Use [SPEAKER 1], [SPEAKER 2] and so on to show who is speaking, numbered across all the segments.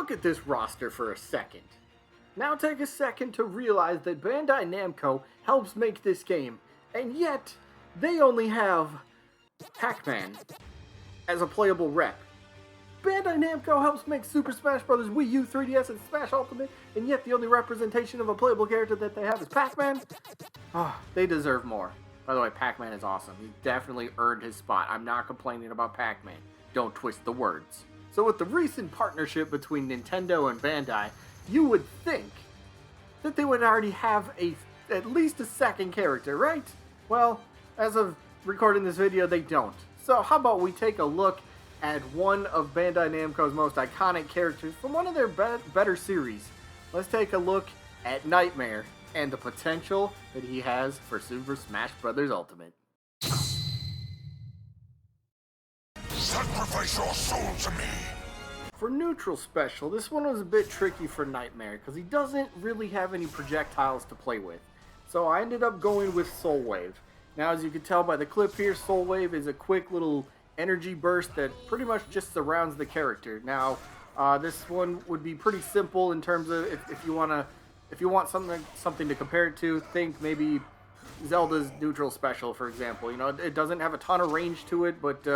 [SPEAKER 1] Look at this roster for a second. Now take a second to realize that Bandai Namco helps make this game, and yet they only have Pac-Man as a playable rep. Bandai Namco helps make Super Smash Bros. Wii U, 3DS, and Smash Ultimate, and yet the only representation of a playable character that they have is Pac-Man? Oh, they deserve more. By the way, Pac-Man is awesome. He definitely earned his spot. I'm not complaining about Pac-Man. Don't twist the words. So with the recent partnership between Nintendo and Bandai, you would think that they would already have at least a second character, right? Well, as of recording this video, they don't. So how about we take a look at one of Bandai Namco's most iconic characters from one of their better series. Let's take a look at Nightmare and the potential that he has for Super Smash Bros. Ultimate.
[SPEAKER 2] Sacrifice your soul to me!
[SPEAKER 1] For neutral special, this one was a bit tricky for Nightmare because he doesn't really have any projectiles to play with. So I ended up going with Soul Wave. Now, as you can tell by the clip here, Soul Wave is a quick little energy burst that pretty much just surrounds the character. Now, this one would be pretty simple in terms of if you want something to compare it to, think maybe Zelda's neutral special, for example. You know, it doesn't have a ton of range to it, but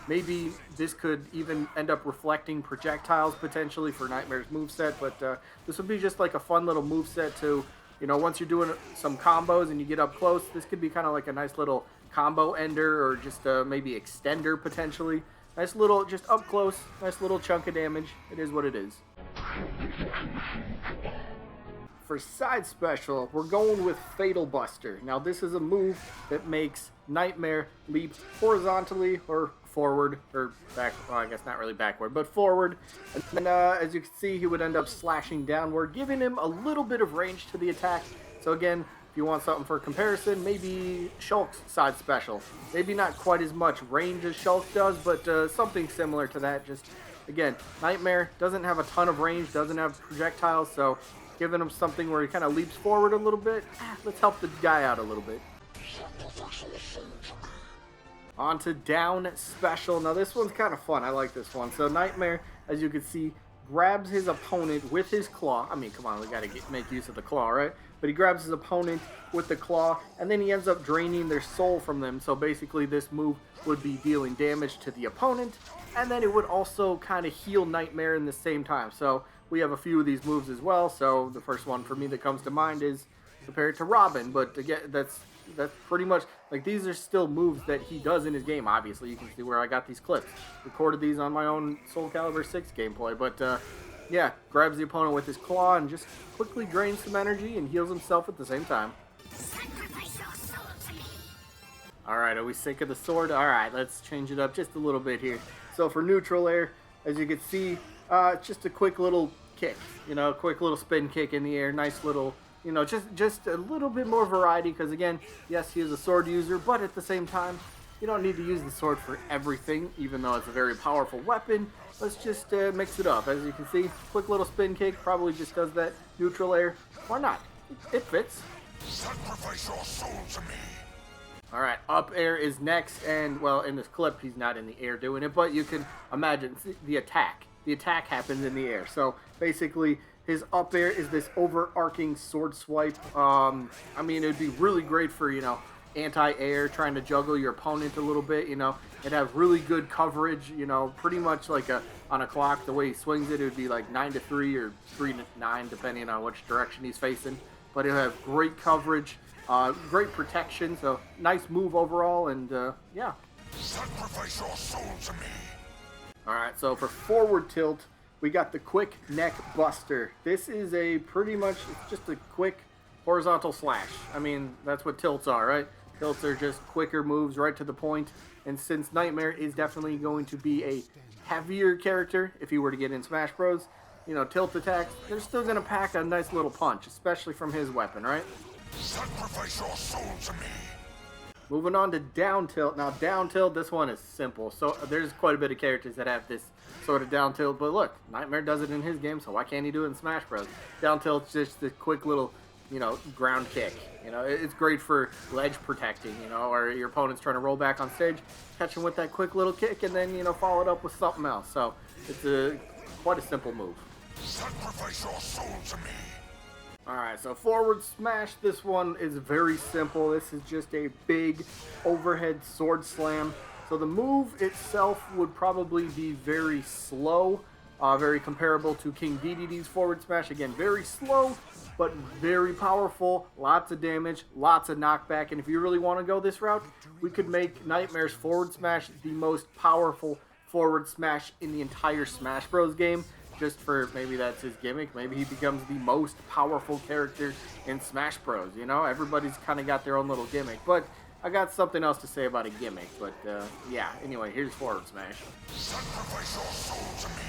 [SPEAKER 1] maybe this could even end up reflecting projectiles potentially for Nightmare's moveset. But this would be just like a fun little moveset to, you know, once you're doing some combos and you get up close, this could be kind of like a nice little combo ender or just maybe extender potentially. Nice little, just up close, nice little chunk of damage. It is what it is. For side special, we're going with Fatal Buster. Now this is a move that makes Nightmare leap horizontally or forward, or back, well I guess not really backward, but forward. And then as you can see, he would end up slashing downward, giving him a little bit of range to the attack. So again, if you want something for comparison, maybe Shulk's side special. Maybe not quite as much range as Shulk does, but something similar to that. Just, again, Nightmare doesn't have a ton of range, doesn't have projectiles, so giving him something where he kind of leaps forward a little bit. Let's help the guy out a little bit. On to down special. Now this one's kind of fun. I like this one. So Nightmare, as you can see, grabs his opponent with his claw. I mean, come on, we gotta make use of the claw, right? But he grabs his opponent with the claw, and then he ends up draining their soul from them. So basically this move would be dealing damage to the opponent, and then it would also kind of heal Nightmare in the same time. So we have a few of these moves as well. So the first one for me that comes to mind is compared to Robin. But again, that's pretty much, like, these are still moves that he does in his game. Obviously, you can see where I got these clips. Recorded these on my own Soul Calibur 6 gameplay. But yeah, grabs the opponent with his claw and just quickly drains some energy and heals himself at the same time. Alright, are we sick of the sword? Alright, let's change it up just a little bit here. So for neutral air, as you can see, it's just a quick little kick, you know, quick little spin kick in the air, nice little, you know, just a little bit more variety, because again, yes, he is a sword user, but at the same time, you don't need to use the sword for everything, even though it's a very powerful weapon. Let's just mix it up. As you can see, quick little spin kick, probably just does that neutral air. Why not? It fits.
[SPEAKER 2] Sacrifice your soul to me.
[SPEAKER 1] Alright, up air is next, and, well, in this clip, he's not in the air doing it, but you can imagine the attack. The attack happens in the air. So, basically, his up air is this overarching sword swipe. I mean, it would be really great for, you know, anti-air, trying to juggle your opponent a little bit, you know. It'd have really good coverage, you know, pretty much like on a clock. The way he swings it, it would be like 9 to 3 or 3 to 9, depending on which direction he's facing. But it'll have great coverage. Great protection, so nice move overall, and yeah.
[SPEAKER 2] Sacrifice your soul to me.
[SPEAKER 1] Alright, so for forward tilt, we got the quick neck buster. This is a pretty much, it's just a quick horizontal slash. I mean, that's what tilts are, right? Tilts are just quicker moves right to the point, and since Nightmare is definitely going to be a heavier character, if he were to get in Smash Bros, you know, tilt attacks, they're still going to pack a nice little punch, especially from his weapon, right?
[SPEAKER 2] Sacrifice your soul to me.
[SPEAKER 1] Moving on to down tilt. Now down tilt, this one is simple. So there's quite a bit of characters that have this sort of down tilt, but look, Nightmare does it in his game, so why can't he do it in Smash Bros? Down tilt's just the quick little, you know, ground kick. You know, it's great for ledge protecting, you know, or your opponent's trying to roll back on stage, catch him with that quick little kick, and then, you know, follow it up with something else. So it's quite a simple move.
[SPEAKER 2] Sacrifice your soul to me.
[SPEAKER 1] Alright, so forward smash, this one is very simple. This is just a big overhead sword slam. So the move itself would probably be very slow, very comparable to King DDD's forward smash. Again, very slow, but very powerful. Lots of damage, lots of knockback. And if you really want to go this route, we could make Nightmare's forward smash the most powerful forward smash in the entire Smash Bros. Game. Just for maybe that's his gimmick. Maybe he becomes the most powerful character in Smash Bros. You know, everybody's kind of got their own little gimmick. But I got something else to say about a gimmick. But yeah, anyway, here's forward smash.
[SPEAKER 2] Sacrifice your soul to me.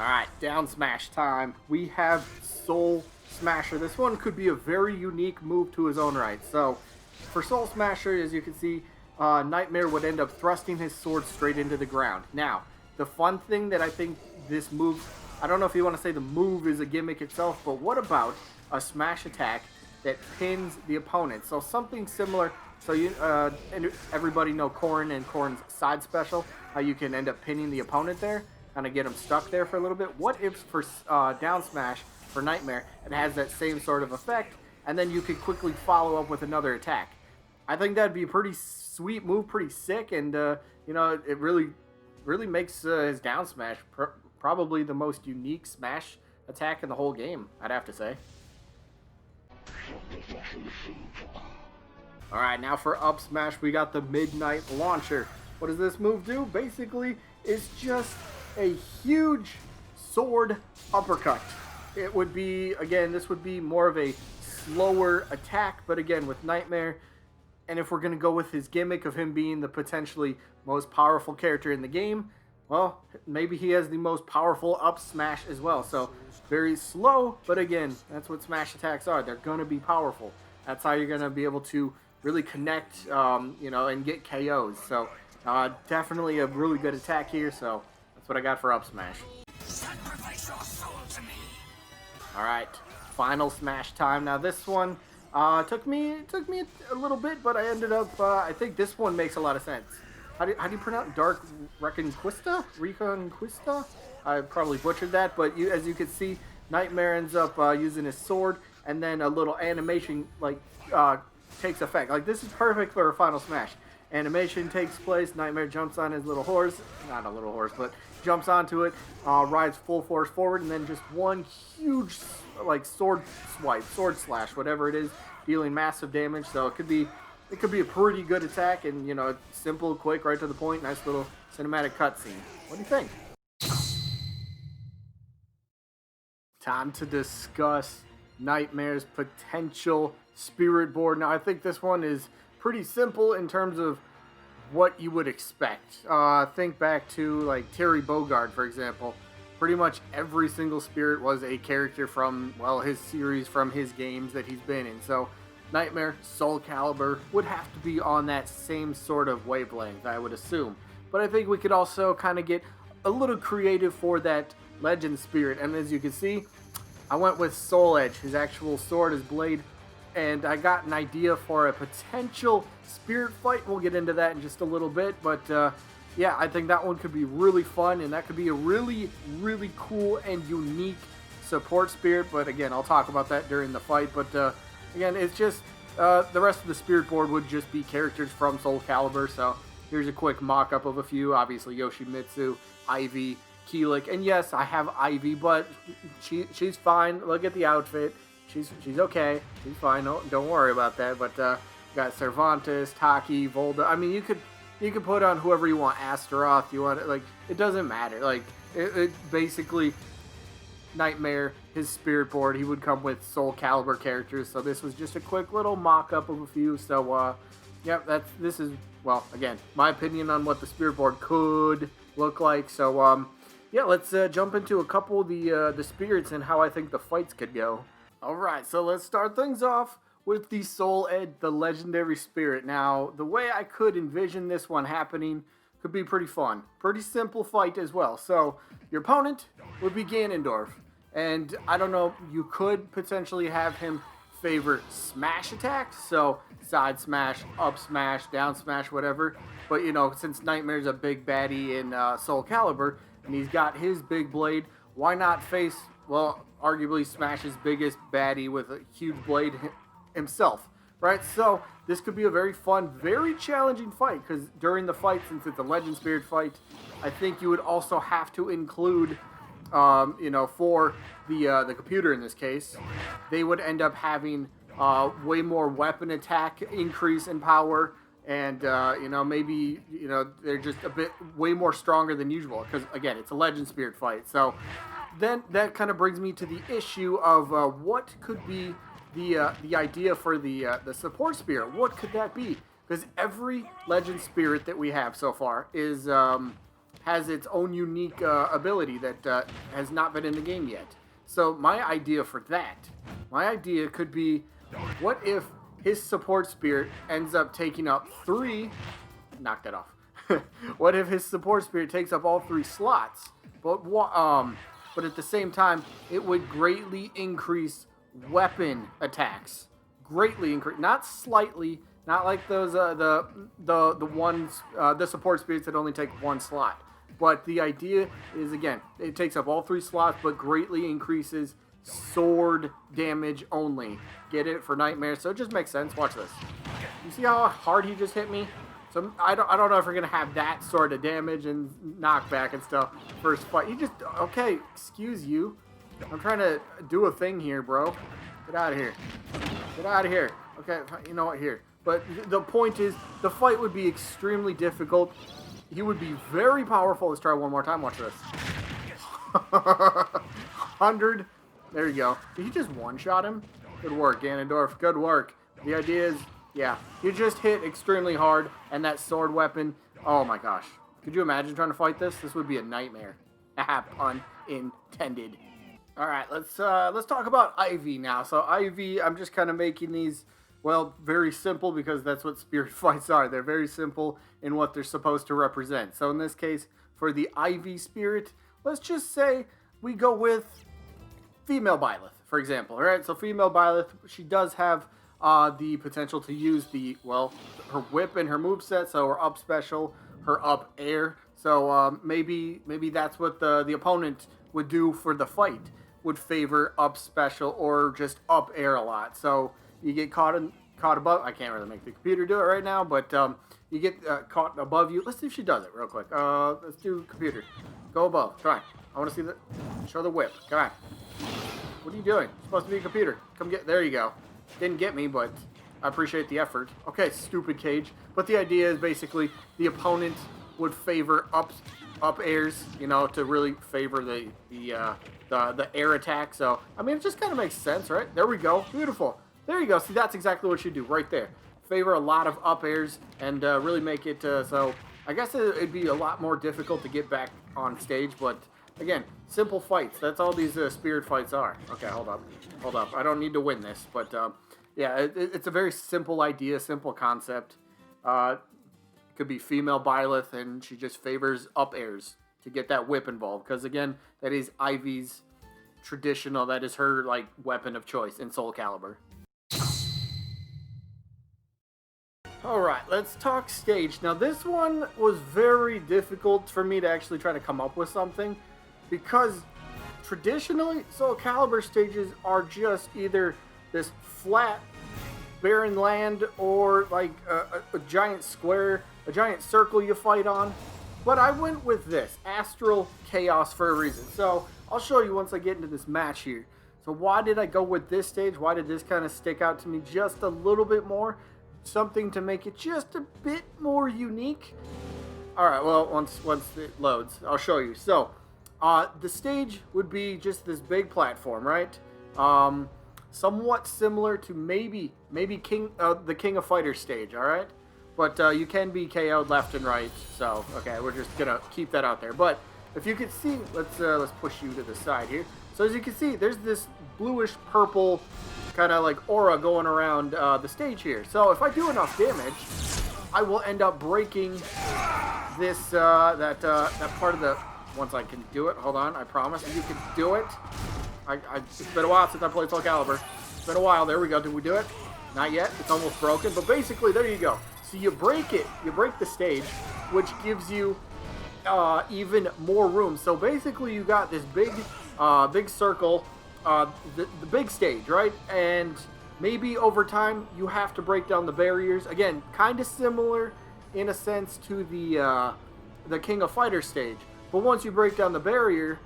[SPEAKER 1] Alright, down smash time. We have Soul Smasher. This one could be a very unique move to his own right. So, for Soul Smasher, as you can see, Nightmare would end up thrusting his sword straight into the ground. Now, the fun thing that I think this move, I don't know if you want to say the move is a gimmick itself, but what about a smash attack that pins the opponent? So something similar, so you and everybody know Corrin and Corrin's side special, how you can end up pinning the opponent there, kind of get him stuck there for a little bit. What if for down smash for Nightmare, it has that same sort of effect, and then you could quickly follow up with another attack? I think that'd be a pretty sweet move, pretty sick, and you know, it really makes his down smash probably the most unique smash attack in the whole game, I'd have to say. Alright, now for up smash, we got the Midnight Launcher. What does this move do? Basically, it's just a huge sword uppercut. It would be, again, this would be more of a slower attack, but again, with Nightmare, and if we're going to go with his gimmick of him being the potentially most powerful character in the game, well, maybe he has the most powerful up smash as well. So, very slow, but again, that's what smash attacks are. They're going to be powerful. That's how you're going to be able to really connect, you know, and get KOs. So, definitely a really good attack here. So, that's what I got for up smash.
[SPEAKER 2] Sacrifice your soul to me.
[SPEAKER 1] Alright, final smash time. Now, this one took me a little bit, but I ended up, I think this one makes a lot of sense. How do you pronounce Dark Reconquista? Reconquista? I probably butchered that, but as you can see, Nightmare ends up using his sword, and then a little animation like takes effect. Like, this is perfect for a final smash. Animation takes place. Nightmare jumps on his little horse, not a little horse, but jumps onto it, rides full force forward, and then just one huge like sword swipe, sword slash, whatever it is, dealing massive damage. So it could be a pretty good attack, and you know, simple, quick, right to the point, nice little cinematic cutscene. What do you think? Time to discuss Nightmare's potential spirit board. Now, I think this one is pretty simple in terms of what you would expect. Think back to like Terry Bogard, for example. Pretty much every single spirit was a character from, well, his series, from his games that he's been in. So Nightmare, Soul Calibur would have to be on that same sort of wavelength, I would assume. But I think we could also kind of get a little creative for that legend spirit. And as you can see, I went with Soul Edge. His actual sword, his blade. And I got an idea for a potential spirit fight. We'll get into that in just a little bit. But yeah, I think that one could be really fun. And that could be a really, really cool and unique support spirit. But again, I'll talk about that during the fight. But again, it's just the rest of the spirit board would just be characters from Soul Calibur. So here's a quick mock-up of a few. Obviously, Yoshimitsu, Ivy, Keelik. And yes, I have Ivy, but she's fine. Look at the outfit. She's okay. She's fine. Don't worry about that. But you got Cervantes, Taki, Volda. I mean, you could put on whoever you want. Astaroth. You want, like, it doesn't matter. Like, it basically, Nightmare, his spirit board, he would come with Soul Calibur characters. So this was just a quick little mock-up of a few. So yeah, this is, well, again, my opinion on what the spirit board could look like. So yeah, let's jump into a couple of the spirits and how I think the fights could go. Alright, so let's start things off with the Soul Edge, the legendary spirit. Now, the way I could envision this one happening could be pretty fun. Pretty simple fight as well. So, your opponent would be Ganondorf. And, I don't know, you could potentially have him favor smash attacks. So, side smash, up smash, down smash, whatever. But, you know, since Nightmare's a big baddie in Soul Calibur, and he's got his big blade, why not face well, arguably Smash's biggest baddie with a huge blade himself, right? So this could be a very fun, very challenging fight, because during the fight, since it's a Legend Spirit fight, I think you would also have to include, for the computer in this case, they would end up having way more weapon attack increase in power, and maybe they're just a bit way more stronger than usual, because again, it's a Legend Spirit fight. So then that kind of brings me to the issue of what could be the idea for the support spirit. What could that be? Because every Legend Spirit that we have so far is has its own unique ability that has not been in the game yet. So my idea could be, what if his support spirit ends up taking up 3... Knock that off. What if his support spirit takes up all 3 slots? But at the same time, it would greatly increase weapon attacks. Greatly increase, not slightly, not like those the ones the support spirits that only take 1 slot. But the idea is, again, it takes up all 3 slots, but greatly increases sword damage only. Get it? For Nightmare. So it just makes sense. Watch this. You see how hard he just hit me? So I don't know if we're going to have that sort of damage and knockback and stuff first fight. You just... Okay, excuse you. I'm trying to do a thing here, bro. Get out of here. Get out of here. Okay, you know what? Here. But the point is, the fight would be extremely difficult. He would be very powerful. Let's try one more time. Watch this. 100. There you go. Did he just one-shot him? Good work, Ganondorf. Good work. The idea is, yeah, you just hit extremely hard, and that sword weapon, oh my gosh. Could you imagine trying to fight this? This would be a nightmare. Pun intended. All right, let's talk about Ivy now. So Ivy, I'm just kind of making these, well, very simple, because that's what spirit fights are. They're very simple in what they're supposed to represent. So in this case, for the Ivy spirit, let's just say we go with female Byleth, for example. All right, so female Byleth, she does have the potential to use her whip and her moveset, so her up special, her up air. So maybe that's what the opponent would do for the fight, would favor up special or just up air a lot. So you get caught above. I can't really make the computer do it right now, but you get caught above you. Let's see if she does it real quick. Let's do computer. Go above. Come on. I want to see show the whip. Come on. What are you doing? You're supposed to be a computer. Come get. There you go. Didn't get me, but I appreciate the effort. Okay, stupid cage. But the idea is basically the opponent would favor up airs, to really favor the air attack. So I mean, it just kind of makes sense, right? There we go. Beautiful. There you go. See, that's exactly what you do right there. Favor a lot of up airs and really make it so. I guess it'd be a lot more difficult to get back on stage, but again, simple fights. That's all these spirit fights are. Okay, hold up. I don't need to win this, but yeah, it's a very simple idea, simple concept. Could be female Byleth, and she just favors up airs to get that whip involved, because again, that is Ivy's traditional. That is her weapon of choice in Soul Calibur. Alright, let's talk stage. Now this one was very difficult for me to actually try to come up with something, because traditionally Soul Calibur stages are just either this flat barren land or a giant square, a giant circle you fight on. But I went with this, Astral Chaos, for a reason. So I'll show you once I get into this match here. So why did I go with this stage? Why did this kind of stick out to me just a little bit more? Something to make it just a bit more unique. Alright, well, once it loads, I'll show you. So, the stage would be just this big platform, right? Somewhat similar to maybe the King of Fighters stage, alright? But you can be KO'd left and right, so, okay, we're just gonna keep that out there. But, if you could see, let's push you to the side here. So as you can see, there's this bluish purple kind of aura going around the stage here. So if I do enough damage, I will end up breaking this that part of the. Once I can do it, hold on, I promise you can do it. It's been a while since I played Soul Calibur. It's been a while. There we go. Did we do it? Not yet. It's almost broken. But basically, there you go. So you break it. You break the stage, which gives you even more room. So basically, you got this big big circle, the big stage, right? And maybe over time you have to break down the barriers. Again, kind of similar in a sense to the King of Fighters stage. But once you break down the barrier,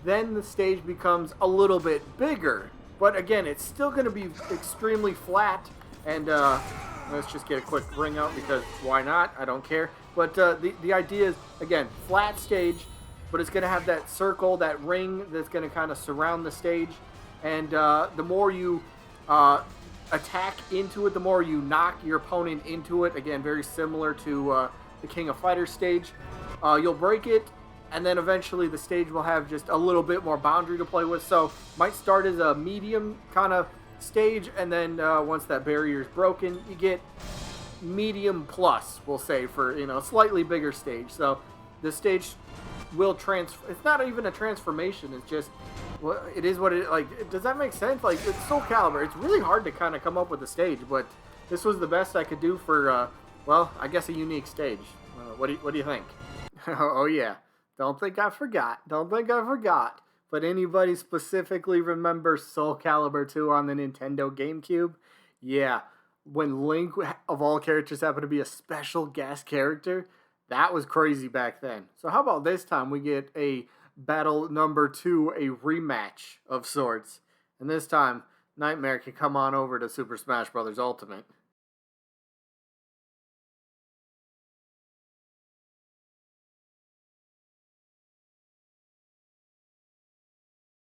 [SPEAKER 1] then the stage becomes a little bit bigger. But again, it's still going to be extremely flat. And let's just get a quick ring out because why not? I don't care. But the idea is, again, flat stage, but it's going to have that circle, that ring that's going to kind of surround the stage. And the more you attack into it, the more you knock your opponent into it. Again, very similar to the King of Fighters stage. You'll break it, and then eventually the stage will have just a little bit more boundary to play with. So might start as a medium kind of stage, and then once that barrier is broken, you get medium plus, we'll say, for slightly bigger stage. So the stage will transfer. It's not even a transformation. It's just, well, it is what it like. Does that make sense? Like, it's Soul Calibur. It's really hard to kind of come up with a stage, but this was the best I could do for well, I guess a unique stage. What do you think? Oh yeah, don't think I forgot. But anybody specifically remember Soul Calibur 2 on the Nintendo GameCube? Yeah, when Link of all characters happened to be a special guest character, that was crazy back then. So how about this time we get a battle number 2, a rematch of sorts. And this time, Nightmare can come on over to Super Smash Bros. Ultimate.